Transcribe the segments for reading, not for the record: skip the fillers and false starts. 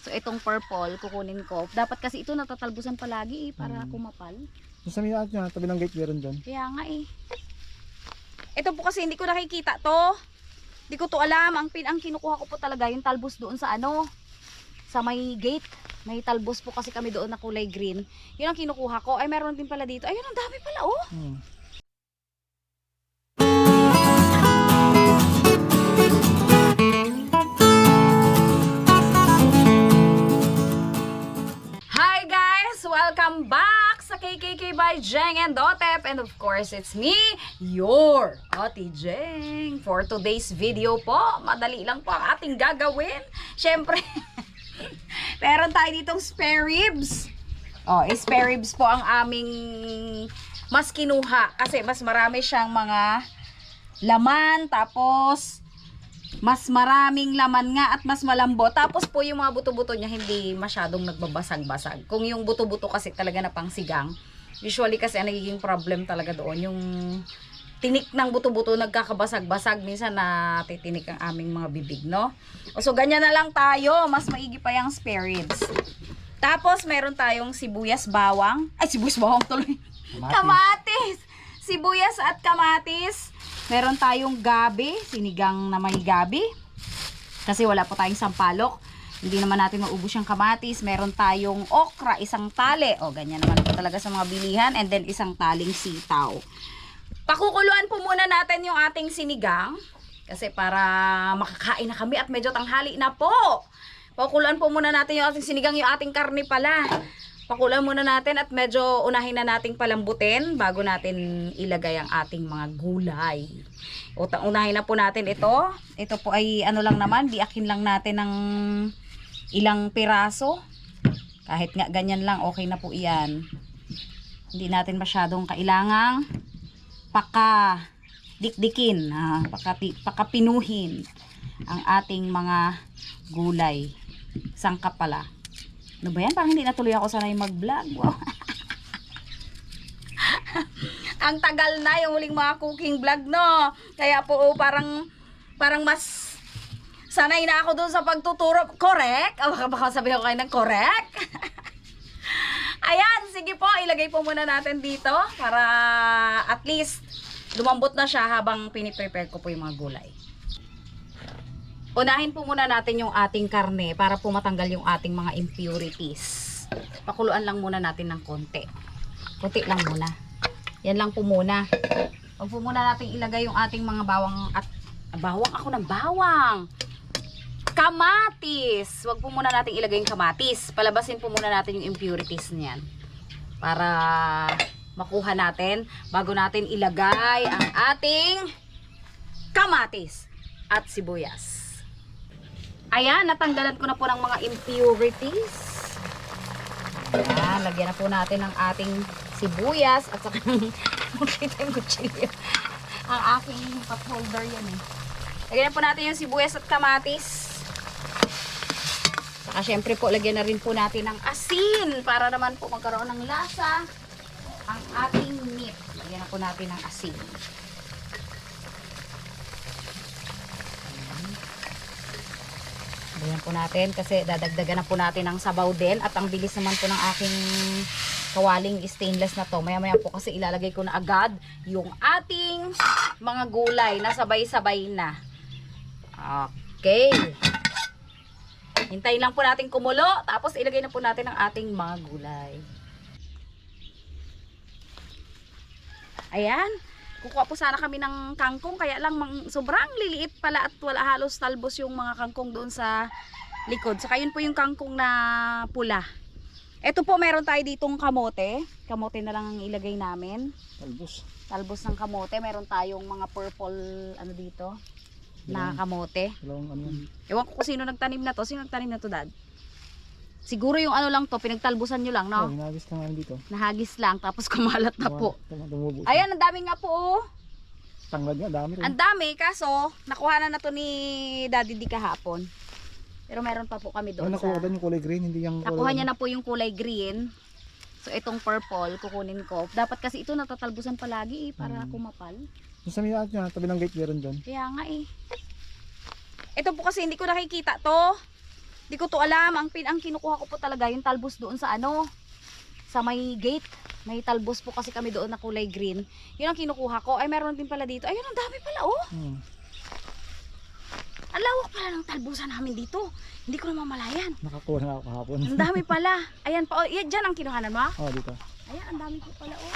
So itong purple, kukunin ko. Dapat kasi ito natatalbusan palagi para kumapal. Sa may niya, tabi ng gate meron doon. Kaya nga Ito po kasi hindi ko nakikita to. Hindi ko to alam. Ang kinukuha ko po talaga yung talbos doon sa sa may gate. May talbos po kasi kami doon na kulay green. Yun ang kinukuha ko. Ay meron din pala dito. Ayun, ang dami pala Hi guys! Welcome back sa KKK by Jeng and Dotep. And of course, it's me, your Ate Jeng. For today's video po, madali lang po ang ating gagawin. Siyempre, meron tayo ditong spare ribs. Spare ribs po ang aming mas kinuha. Kasi mas marami siyang mga laman. Tapos, mas maraming laman nga at mas malambot. Tapos po yung mga buto-buto niya hindi masyadong nagbabasag-basag. Kung yung buto-buto kasi talaga na pangsigang, usually kasi ang nagiging problem talaga doon, yung tinik ng buto-buto nagkakabasag-basag, minsan natitinik ang aming mga bibig, no? So ganyan na lang tayo, mas maigi pa yung spare ribs. Tapos meron tayong sibuyas bawang. Ay, sibuyas bawang tuloy. Kamatis! Sibuyas at kamatis. Meron tayong gabi, sinigang na may gabi. Kasi wala po tayong sampalok. Hindi naman natin maubos yung kamatis. Meron tayong okra, isang tali. Ganyan naman po talaga sa mga bilihan. And then isang taling sitaw. Pakukuluan po muna natin yung ating sinigang. Kasi para makakain na kami at medyo tanghali na po. Pakukuluan po muna natin yung ating sinigang, yung ating karne pala. Pakuluan muna natin at medyo unahin na nating palambutin bago natin ilagay ang ating mga gulay. Unahin na po natin ito. Ito po ay ano lang naman, biakin lang natin ng ilang piraso. Kahit nga ganyan lang, okay na po iyan. Hindi natin masyadong kailangang pakadikdikin, pakapinuhin ang ating mga gulay. Sangkap pala. Ano ba yan? Parang hindi natuloy ako sanay mag-vlog. Wow. Ang tagal na yung huling mga cooking vlog, no? Kaya po parang mas sanay na ako doon sa pagtuturo. Correct? Baka sabihin ko kayo ng correct? Ayan, sige po. Ilagay po muna natin dito para at least lumambot na siya habang piniprepare ko po yung mga gulay. Unahin po muna natin yung ating karne para po matanggal yung ating mga impurities. Pakuluan lang muna natin ng konti. Konti lang muna. Yan lang po muna. Huwag po muna natin ilagay yung ating mga bawang at bawang. Kamatis. Huwag po muna natin ilagay yung kamatis. Palabasin po muna natin yung impurities niyan. Para makuha natin bago natin ilagay ang ating kamatis at sibuyas. Ayan, natanggalan ko na po ng mga impurities. Ayan, lagyan na po natin ng ating sibuyas at saka ng kutsilyo. Ang aking pot holder yan Lagyan na po natin yung sibuyas at kamatis. Saka syempre po, lagyan na rin po natin ng asin para naman po magkaroon ng lasa ang ating meat. Lagyan na po natin ng asin. Ayan po natin kasi dadagdagan na po natin ng sabaw din at ang bilis naman po ng aking kawaling stainless na to. Maya-maya po kasi ilalagay ko na agad yung ating mga gulay na sabay-sabay na. Okay. Hintayin lang po natin kumulo tapos ilagay na po natin ang ating mga gulay. Ayan. Kukuha po sana kami ng kangkong, kaya lang sobrang liliit pala at wala halos talbos yung mga kangkong doon sa likod. Saka yun po yung kangkong na pula. Ito po meron tayo ditong kamote. Kamote na lang ang ilagay namin. Talbos ng kamote. Meron tayong mga purple dito na kamote. Ewan ko kung sino nagtanim na to. Sino nagtanim na to, Dad? Siguro yung lang to, pinagtalbusan nyo lang, no? Nahagis lang dito. Nahagis lang, tapos kumalat na po. Ayan, ang dami nga po, Tanglad nga, dami rin. Ang dami, kaso, nakuha na to ni Daddy di kahapon. Pero meron pa po kami doon nakuha ba yung kulay green? Hindi yung nakuha niya na po yung kulay green. So, itong purple, kukunin ko. Dapat kasi ito natatalbusan palagi, para kumapal. Sa may niya, tabi ng gate meron doon. Kaya nga Ito po kasi hindi ko nakikita to. Di ko to alam. Ang kinukuha ko po talaga yung talbos doon sa ano, sa may gate. May talbos po kasi kami doon na kulay green. Yun ang kinukuha ko. Ay, meron din pala dito. Ayun, ang dami pala, oh. Ang lawak pala ng talbusan namin dito. Hindi ko na mamalayan. Nakakuha na ako kahapon. Ang dami pala. Ayan pa, oh. Yan, dyan ang kinuhanan mo? Oh, dito. Ayan, ang dami po pala, oh.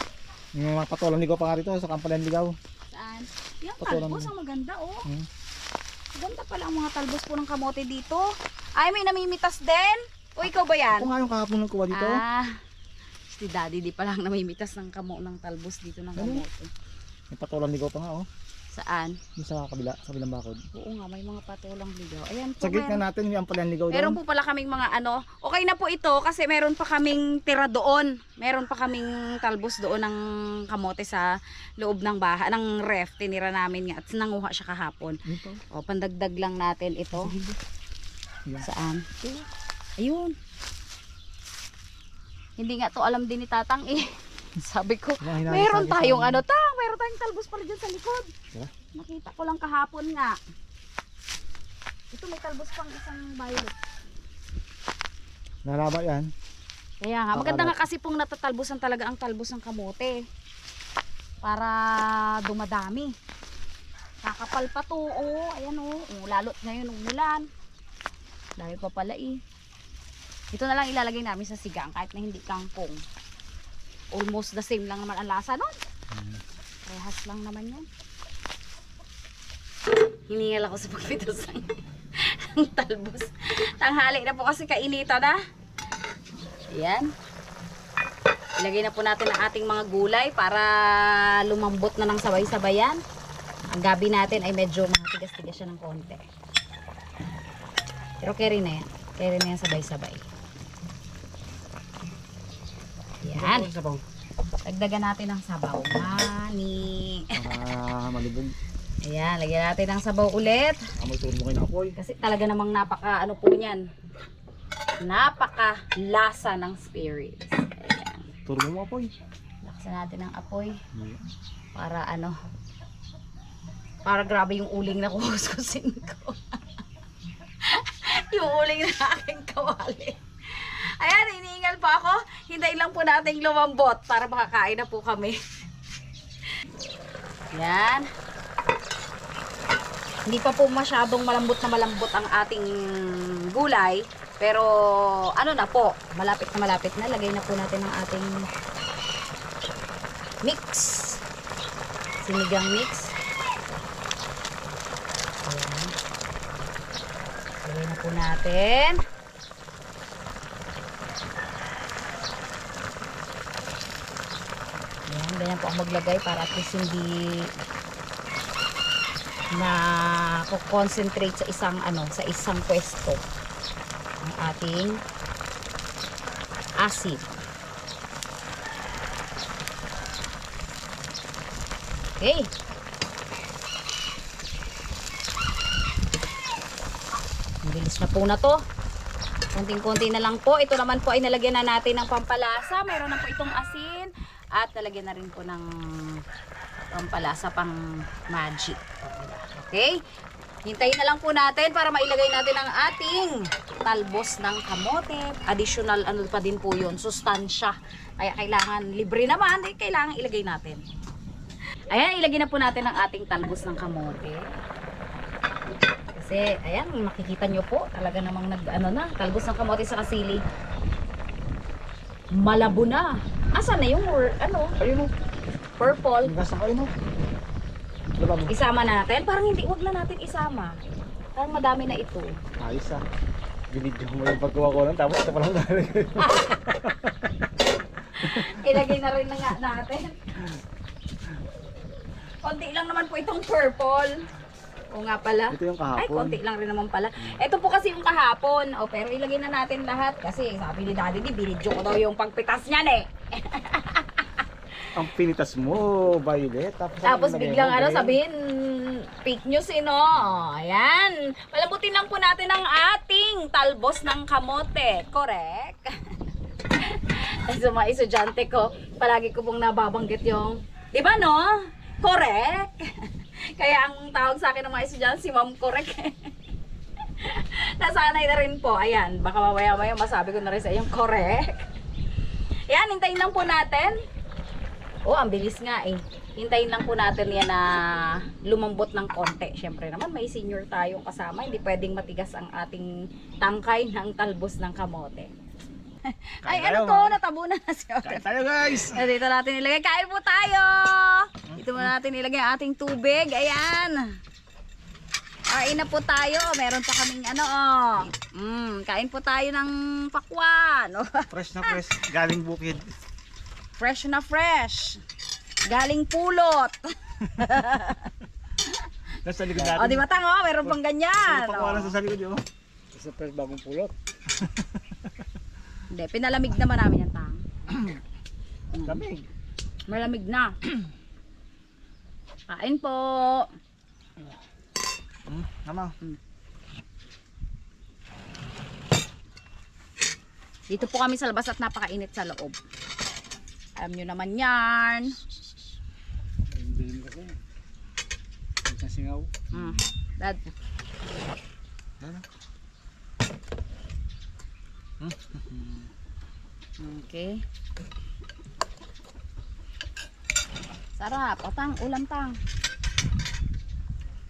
Yung mga patulang ligaw pa nga rito sa Kampalan Ligaw. Saan? Yan, Patulang talbos. mo. Ang maganda, oh. Hmm. Ganda pala ang mga talbos po ng kamote dito. Ay, may namimitas din. O, ikaw ba yan? Ako nga yung kahapon nagkuha dito. Si Daddy di pa lang namimitas ng ng talbos dito ng kamote. May patulang ligaw pa nga oh. Saan? Yung sa kabila, sa kabilang bakod. Oo nga, may mga patulang ligaw. Ayan po, Sa gitna natin yung Kampalan Ligaw meron doon. po pala kaming mga ano. Okay na po ito kasi meron pa kaming tira doon. Meron pa kaming talbos doon ng kamote sa loob ng bahay, ng ref. Tinira namin nga at nanguha siya kahapon. Dito. O, pandagdag lang natin ito. Yan. Saan? Ayun. Hindi nga to alam din ni Tatang eh. Sabi ko, Mga meron hinahagis-hagis tayong namin. ano tang, meron tayong talbos pala dyan sa likod. Tara. Nakita ko lang kahapon nga. Ito may talbos pang isang violet. Naraba yan. Kaya nga, maganda nga kasi pong natatalbosan talaga ang talbos ng kamote. Para dumadami. Kakapal pa to, oh. Ayan oh. Lalo't ngayon umulan. Dami pa pala eh. Ito na lang ilalagay namin sa sigang kahit na hindi kangkong. Almost the same lang naman ang lasa nun. Rehas lang naman yan. Hiningal ako sa pagpitos ng talbos. Tanghali na po kasi kainita na. Ayan. Ilagay na po natin ang ating mga gulay para lumambot na ng sabay-sabayan. Ang gabi natin ay medyo matigas-tigas siya ng konti. Pero carry na yan. Carry na yan sabay-sabay. Yan. Sabaw. Dagdagan natin ng sabaw. Mani. Para malibog. Ayan, lagyan natin ng sabaw ulit. Amoy turbo kayo na apoy. Kasi talaga namang napaka ano po niyan. Napaka lasa ng spirits. Ayan. Turbo mo apoy. Laksan natin ang apoy. Para ano. Para grabe yung uling na kukuskusin ko. Yung uling na aking kawali. Ayan, iniingal pa ako. Hintayin lang po natin lumambot para makakain na po kami. Yan. Hindi pa po masyadong malambot ang ating gulay. Pero ano na po, malapit na. Lagay na po natin ang ating mix. Sinigang mix. Ayan. Lagay na po natin. Ayan, ganyan po ang maglagay para at least hindi na concentrate sa isang pwesto ang ating acid. Okay. Ang bilis na po na to. Konting-konti na lang po. Ito naman po ay nalagyan na natin ng pampalasa. Mayroon na po itong asin. At nalagyan na rin po ng pampalasa pang magic. Okay? Hintayin na lang po natin para mailagay natin ang ating talbos ng kamote. Additional ano pa din po yun, sustansya. Kaya kailangan, libre naman, kailangan ilagay natin. Ayan, ilagay na po natin ang ating talbos ng kamote. Kasi, ayan, makikita nyo po, talaga namang talbos ng kamote sa kasili. Malabo na. Asan na yung Ayun o. purple? Gasa kayo no. Isama natin? Parang hindi, wag na natin isama. Parang madami na ito. Ayos ah. Binidyo mo yung pagkuha ko lang. Tapos ito palang galing. Ilagay na rin na nga natin. Konti lang naman po itong purple. O nga pala. Ito yung kahapon. Ay, konti lang rin naman pala. Ito po kasi yung kahapon. O, pero ilagay na natin lahat. Kasi sabi ni Daddy, binidyo ko daw yung pagpitas niyan eh. Ang pinitas mo, Violet. Tapos biglang sabihin, fake news eh no. Ayan. Palabutin lang po natin ang ating talbos ng kamote. Correct? Sa mga estudyante ko, palagi ko pong nababanggit yung, di ba no? Correct? Kaya ang tawag sa akin ng mga estudyante, si Ma'am Correct. Nasanay na rin po. Ayan, baka mamaya-maya masabi ko na rin sa yung correct. Ayan, hintayin lang po natin. Oh, ang bilis nga eh. Hintayin lang po natin yan na lumambot ng konti. Siyempre naman, may senior tayong kasama. Hindi pwedeng matigas ang ating tangkay ng talbos ng kamote. Ay, ano to? Natabunan na si Ote. Kain tayo guys! Dito natin ilagay. Kain po tayo! Dito muna natin ilagay ang ating tubig. Ayan. Kain na po tayo. Meron pa kaming ano, oh. Kain po tayo ng pakwan. Oh. Fresh na fresh, galing bukid. Fresh na fresh. Galing pulot. Nasa likod natin. O, di ba tango? Meron pang ganyan. Pakuha Oh. sa likod yun. Sa first bagong pulot. Hindi, pinalamig naman namin yan, tang. Lamig. Malamig na. Kain po. Nama. Dito po kami sa labas at napakainit sa loob. Alam nyo naman yan. Bilhin kasi. Isang singaw. Dad. Okay. Sarap. O tang, ulam tang.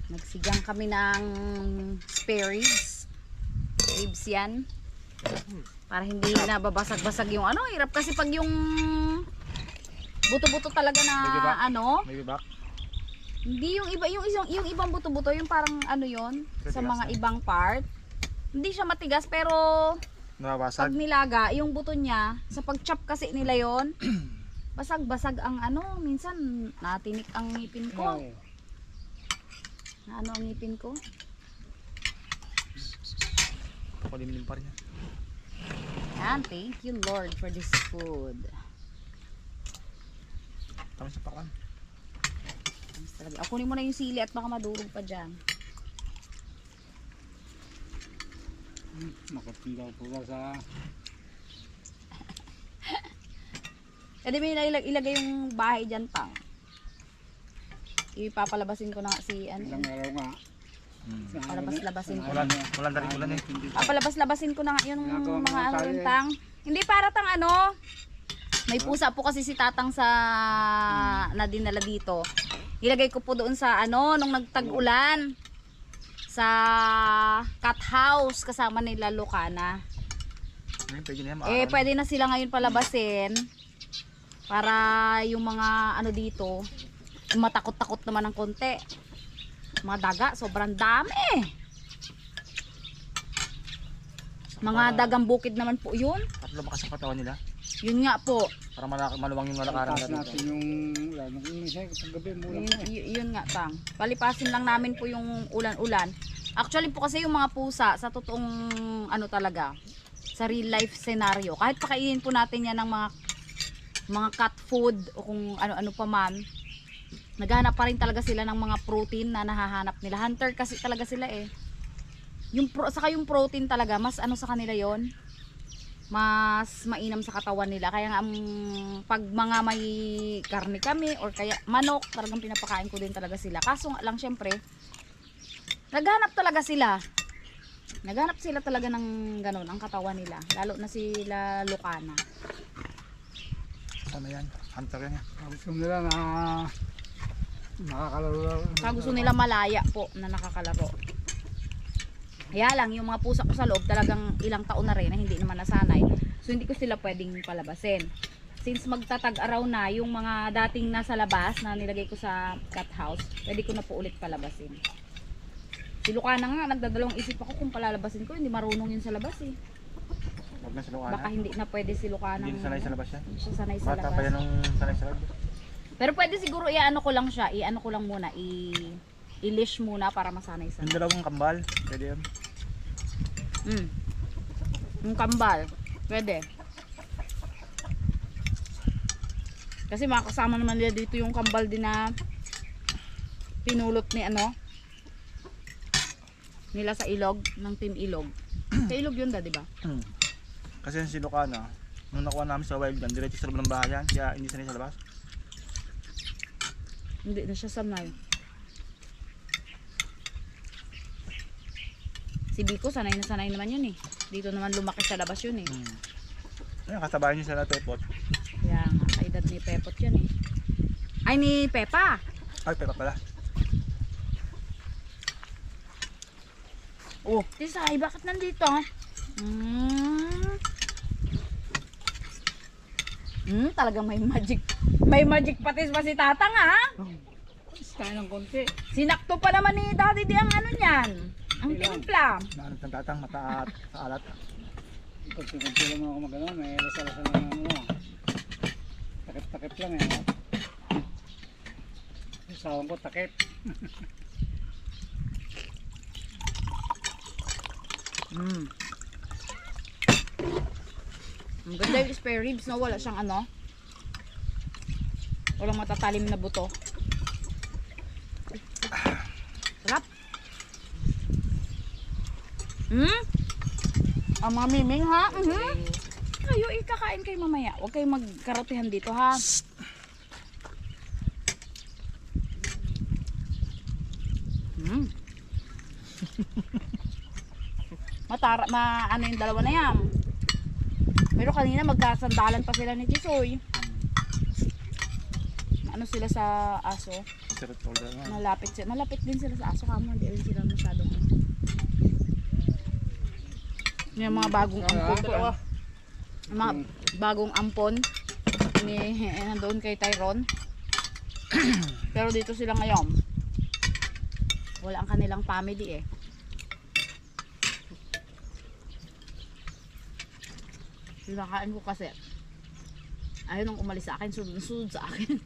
Nagsigang kami ng spare ribs. Ribs yan. Para hindi nababasag-basag yung ano. Hirap kasi pag yung buto-buto talaga na Maybe ano. Maybe back. Hindi yung iba yung ibang buto-buto yung parang ano yon sa Matigas mga na. ibang part. Hindi siya matigas pero pag Nababasag. nilaga yung buto niya sa pag-chop kasi nila yon basag-basag ang ano, minsan natinik ang ngipin ko. Oo. Na ano ang ngipin ko? Pakulimlim pa rin yan. Yan, thank you Lord for this food. Tama sa pakan. Talaga. Kunin mo na yung sili at baka madurog pa dyan. Makatindaw po ba sa... E di may ilagay yung bahay dyan pang. Ipapalabasin ko na nga si ano. Ilang araw nga. Palabas-labasin ko. Ulan na rin ulan eh. Papalabas-labasin ko na nga yung Ginagawa mga mga ano tayo yung eh. tang. Hindi para tang ano. May pusa po kasi si tatang sa na dinala dito. Ilagay ko po doon sa ano nung nagtag-ulan sa cat house kasama nila Lucana. Ngayon, pwede na yan. Eh pwede na sila ngayon palabasin para yung mga ano dito matakot-takot naman ng konti. Mga daga sobrang dami. Mga dagang bukid naman po yun. At lumakas ang katawan nila. Yun nga po. Para maluwang yung lalakaran Taas nila natin dito. yung ulan. Nung minsan kapag gabi mula po. Yun nga tang. Palipasin lang namin po yung ulan-ulan. Actually po kasi yung mga pusa sa totoong ano talaga sa real life scenario. Kahit pakainin po natin yan ng mga cat food o kung ano-ano pa man. Naghahanap pa rin talaga sila ng mga protein na nahahanap nila. Hunter kasi talaga sila eh. Saka yung protein talaga, mas ano sa kanila yon, mas mainam sa katawan nila. Kaya nga pag mga may karne kami or kaya manok, talagang pinapakain ko din talaga sila. Kaso nga lang syempre, naghanap talaga sila. Naghanap sila talaga ng ganun, ang katawan nila. Lalo na sila Lucana. Ano yan? Hunter yan. Gusto nila na nakakalaro. Saka gusto nila malaya po na nakakalaro. Kaya lang, yung mga pusa ko sa loob talagang ilang taon na rin na hindi naman nasanay. So hindi ko sila pwedeng palabasin. Since magtatag-araw na yung mga dating nasa labas na nilagay ko sa cat house, pwede ko na po ulit palabasin. Si Lucana nga, nagdadalawang isip ako kung palalabasin ko, hindi marunong yun sa labas eh. Huwag na sa Lucana. Baka hindi na pwede si Lucana. Hindi na sanay sa labas yan. Hindi siya sanay sa Bata pa yan labas. nung sanay sa labas. Pero pwede siguro i-ano ko lang siya, i-ano ko lang muna, i-leash muna para masanay sa. Yung dalawang kambal, pwede yun. Yung kambal, pwede. Kasi makakasama naman nila dito yung kambal din na pinulot ni ano nila sa ilog, ng team ilog. Sa ilog yun da, di ba? Kasi yung si Lucana, nung nakuha namin sa wild gun, diretso sa loob ng bahayan, kaya hindi sanay sa labas. Hindi na siya sanay. Si Biko, sanay na sanay naman yun eh. Dito naman lumaki sa labas yun eh. Ayun, kasabayan niyo sila Pepot. Kaya nga, kaedad ni Pepot yan eh. Ay, ni Pepa. Ay, Pepa pala. Oh, Tisay, bakit nandito? Talagang may magic. May magic patis pa si Tatang ha? Tayo ng konti. Sinakto pa naman ni Daddy di ang ano niyan. Ang Ilan? timpla. Naanap ng tatang, mata at sa alat. Konti-konti lang ako magano. May alas-alasan lang ano. Takip-takip lang eh. Sawang ko takip. Ang ganda yung spare ribs no, wala siyang ano. Walang matatalim na buto. Sarap. Ang mga miming ha. Kayo ikakain kayo mamaya. Huwag kayong magkarotihan dito ha. Ano yung dalawa na yan. Pero kanina magkasandalan pa sila ni Tisoy. Ano sila sa aso? Sirot folder nga. Malapit din sila sa aso. Kamo, hindi rin sila masyadong yung mga bagong ampon ko. Yung mga bagong ampon ni nandoon kay Tyron. Pero dito sila ngayon. Wala ang kanilang family eh. Pinakain ko kasi ayaw nang umalis sa akin, sunod sa akin.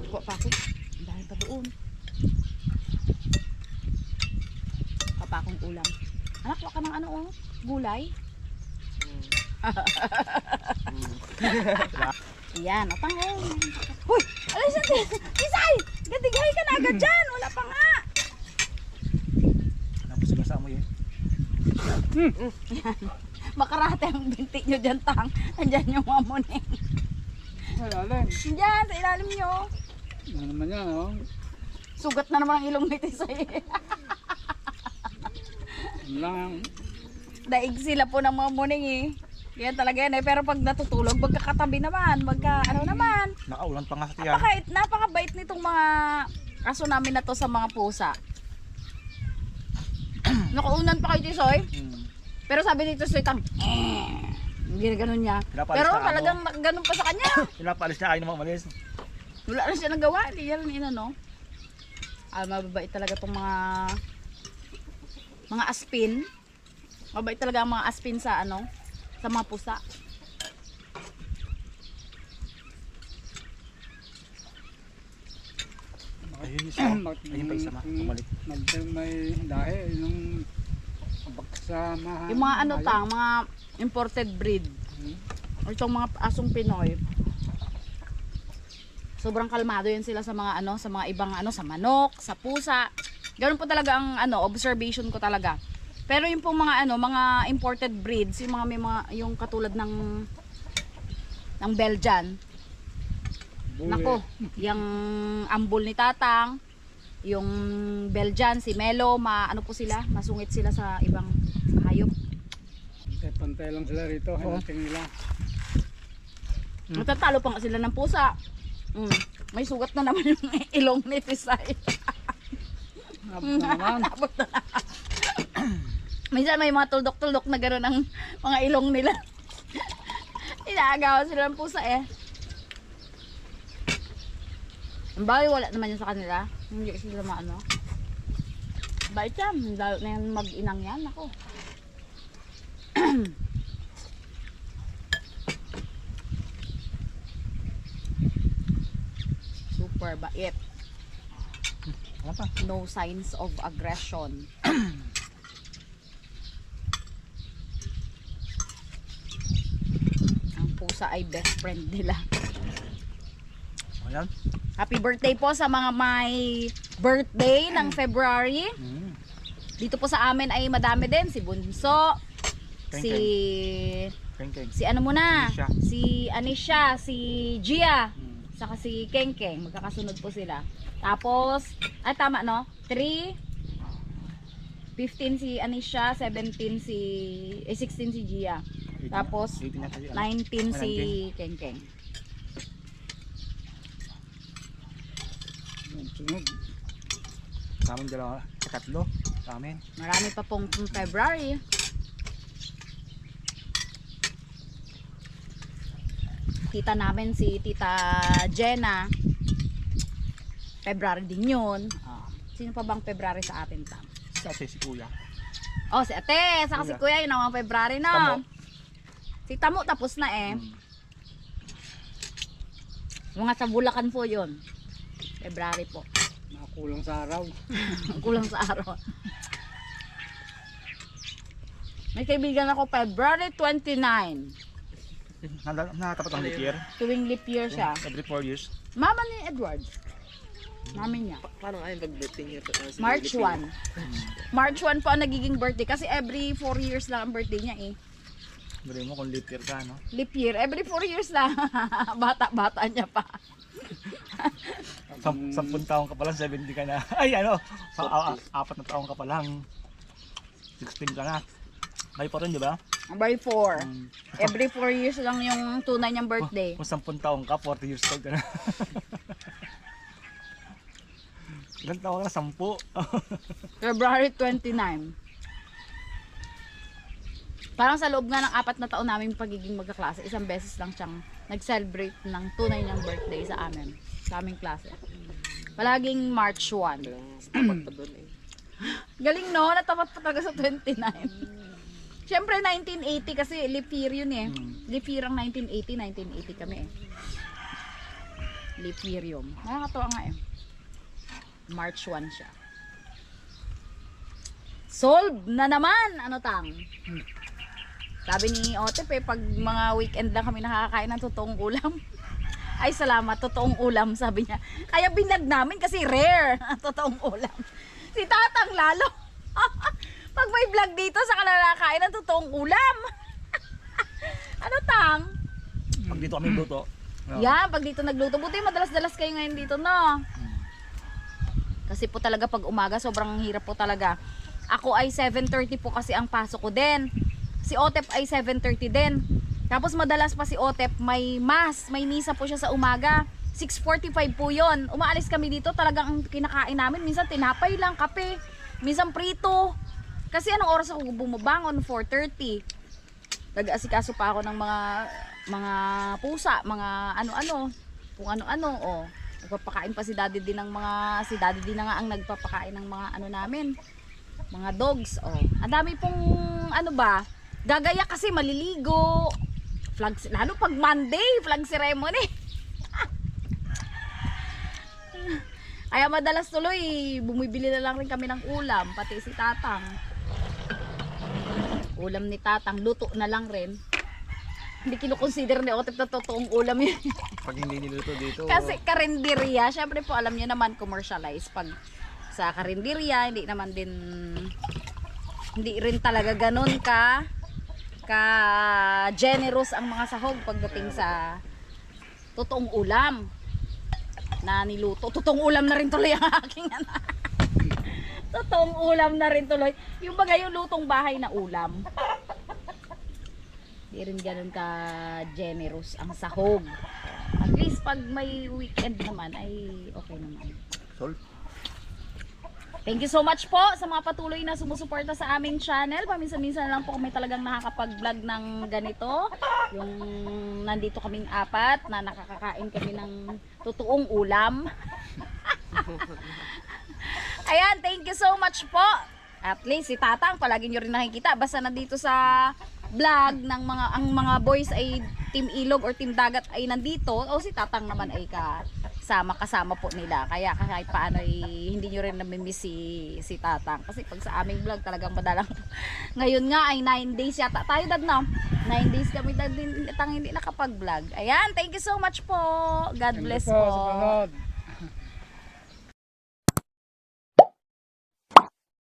Kuha pa ako. Ang dahil pa doon. Papa akong ulam. Anak, kuha ka ng ano oh, gulay. Ayan, atang oh. Huy! Alis natin! Isay! Gadighay ka na agad dyan! Wala pa nga! Tapos sila sa amoy eh. Makarate ang binti nyo dyan, Tang. Andyan yung mamuning. Malalim. Diyan, sa ilalim nyo. Ano naman yan, oh? Sugat na naman ang ilong ni Tisay. Ano lang. Daig sila po ng mamuning eh. Yan talaga yan eh. Pero pag natutulog, magkakatabi naman. Ano naman. Nakaulan pa nga sa tiyan. Napakabait nitong mga aso namin na to sa mga pusa. Nakaunan pa kay Tisoy. Pero sabi ni Tisoy, Tang, hindi na ganun niya. Pinapalis Pero na talagang ganun pa sa kanya. Pinapaalis niya, ayaw naman umalis. Wala na siya nagawa. Hindi yan inano. Mababait talaga tong mga aspin. Mabait talaga ang mga aspin sa sa mga pusa. Ayun isa. Ayun pa isa ma. Bumalik. May dahi. Yung baksamahan. Yung mga Tang, mga imported breed. O itong mga asong Pinoy. Sobrang kalmado yan sila sa mga sa mga ibang sa manok, sa pusa. Ganun po talaga ang observation ko talaga. Pero yung pong mga mga imported breeds, yung mga may mga yung katulad ng Belgian. Nako, yung ambul ni Tatang, yung Belgian, si Melo, po sila, masungit sila sa ibang hayop. Pantay lang sila rito, hinating nila. Matatalo pa nga sila ng pusa. May sugat na naman yung ilong ni Tisay. Abot na naman. Abot na. Minsan may mga tuldok-tuldok na gano'n ang mga ilong nila. Inaagawan sila ng pusa eh. Ang bagay wala naman yun sa kanila. Hindi sila maano. Bait yan. Lalo na yan mag-inang yan. Ako. Super bait. Ano pa? No signs of aggression. Ang pusa ay best friend nila. Ayan. Happy birthday po sa mga may birthday ng February. Dito po sa amin ay madami din. Si Bunso, Keng-keng. si ano muna? Anisha. Si Anisha, si Gia, saka si Kengkeng. Magkakasunod po sila. Tapos, ay tama no? 3, 15 si Anisha, 17 si, 16 si Gia. Tapos, 18 na kasi, 19 si Kengkeng. Yan, sunod. Sa amin dalawa, tatlo. Sa amin. Marami pa pong February. Tita namin si Tita Jenna. February din yun. Sino pa bang February sa atin, Tam? Kasi si Kuya. Oh, si Ate, saka si Kuya, yun ang mga February na. Tamo. Si Tamo tapos na eh. Mga sa Bulacan po yun. February po. Nakakulang sa araw. Kulang sa araw. May kaibigan ako February 29. Nakatapat ang leap year. Tuwing leap year siya. Every 4 years. Mama ni Edward. Mami niya. Paano nga yung nag-birthday niya? March 1. March 1 po ang nagiging birthday kasi every 4 years lang ang birthday niya eh. Bili mo kung leap year ka, no? Leap year, every 4 years lang. Bata-bata niya pa. 10 taong ka pa lang, 70 ka na. Ay, ano? 4 na taong ka pa lang. 16 ka na. May pa rin, di ba? By 4. Every 4 years lang yung tunay niyang birthday. Kung 10 taong ka, 40 years old ka na. Ilang taong ka na? 10? February 29. Parang sa loob nga ng 4 na taon namin pagiging magkaklase, isang beses lang siyang nag-celebrate ng tunay niyang birthday sa amin. Sa aming klase. Palaging March 1. Tapat pa doon eh. Galing no, natapat pa talaga sa 29. Siyempre 1980 kasi leap year yun eh. Leap year ang 1980, 1980 kami eh. Leap year yun. Nakakatawa nga eh. March 1 siya. Solve na naman! Ano tang? Sabi ni Otep eh, pag mga weekend lang kami nakakain ng totoong ulam. Ay salamat, totoong ulam sabi niya. Kaya binag namin kasi rare totoong ulam. Si Tatang lalo. Pag may vlog dito sa nakakain ng totoong ulam. Ano tang? Pag dito kami luto. Yan, pag dito nagluto. Buti madalas-dalas kayo ngayon dito, no? Kasi po talaga pag umaga, sobrang hirap po talaga. Ako ay 7:30 po kasi ang pasok ko din. Si Otep ay 7:30 din. Tapos madalas pa si Otep may mass, may misa po siya sa umaga. 6:45 po yon. Umaalis kami dito, talagang ang kinakain namin. Minsan tinapay lang, kape. Minsan prito. Kasi anong oras ako bumabangon? 4:30. Nag-asikaso pa ako ng mga pusa, mga ano-ano. Kung ano-ano, oh. Nagpapakain pa si Daddy din ng si Daddy din na nga ang nagpapakain ng mga ano namin, mga dogs, oh. Ang dami pong ano ba, gagaya kasi maliligo, flag, lalo pag Monday, flag ceremony. Kaya madalas tuloy, bumibili na lang rin kami ng ulam, pati si Tatang. Ulam ni Tatang, luto na lang rin. Hindi kinukonsider ni Otep na totoong ulam yun. Pag hindi niluto dito. Kasi karinderya, syempre po alam niyo naman commercialized. Pag sa karinderya, hindi naman din, hindi rin talaga ganun ka generous ang mga sahog pagdating sa totoong ulam na niluto. Totoong ulam na rin tuloy ang aking anak. Totoong ulam na rin tuloy. Yung bagay yung lutong bahay na ulam. Hindi rin ganun ka generous ang sahog. At least pag may weekend naman ay okay naman. Sol. Thank you so much po sa mga patuloy na sumusuporta sa aming channel. Paminsan-minsan lang po kami talagang nakakapag-vlog ng ganito. Yung nandito kaming 4 na nakakakain kami ng totoong ulam. Ayan, thank you so much po. At least si Tatang palagi nyo rin nakikita. Basta nandito sa vlog ng ang mga boys ay Team Ilog or Team Dagat ay nandito. O si Tatang naman ay kasama po nila. Kaya kahit paano ay hindi nyo rin namimiss si Tatang. Kasi pag sa aming vlog talagang madalang. Ngayon nga ay 9 days yata tayo dad no? 9 days kami dad hindi nakapag-vlog. Ayan, thank you so much po. God bless Thank you po. sa panood.